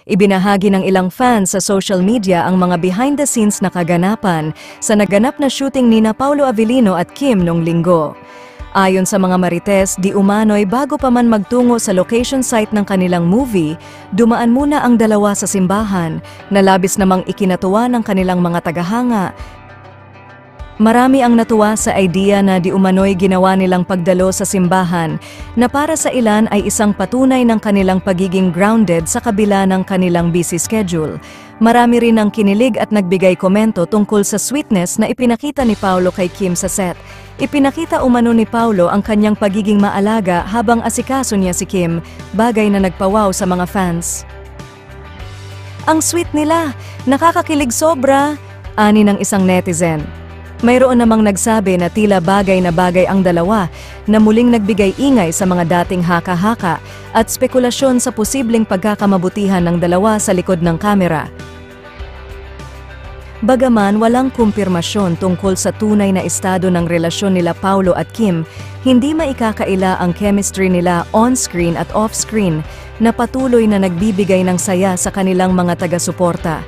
Ibinahagi ng ilang fans sa social media ang mga behind-the-scenes na kaganapan sa naganap na shooting nina Paulo Avellino at Kim noong linggo. Ayon sa mga marites, di umano'y bago pa man magtungo sa location site ng kanilang movie, dumaan muna ang dalawa sa simbahan na labis namang ikinatuwa ng kanilang mga tagahanga. Marami ang natuwa sa idea na di umano'y ginawa nilang pagdalo sa simbahan na para sa ilan ay isang patunay ng kanilang pagiging grounded sa kabila ng kanilang busy schedule. Marami rin ang kinilig at nagbigay komento tungkol sa sweetness na ipinakita ni Paulo kay Kim sa set. Ipinakita umano ni Paulo ang kanyang pagiging maalaga habang asikaso niya si Kim, bagay na nagpawaw sa mga fans. "Ang sweet nila, nakakakilig sobra," ani ng isang netizen. Mayroon namang nagsabi na tila bagay na bagay ang dalawa na muling nagbigay ingay sa mga dating haka-haka at spekulasyon sa posibleng pagkakamabutihan ng dalawa sa likod ng kamera. Bagaman walang kumpirmasyon tungkol sa tunay na estado ng relasyon nila Paulo at Kim, hindi maikakaila ang chemistry nila on-screen at off-screen na patuloy na nagbibigay ng saya sa kanilang mga taga-suporta.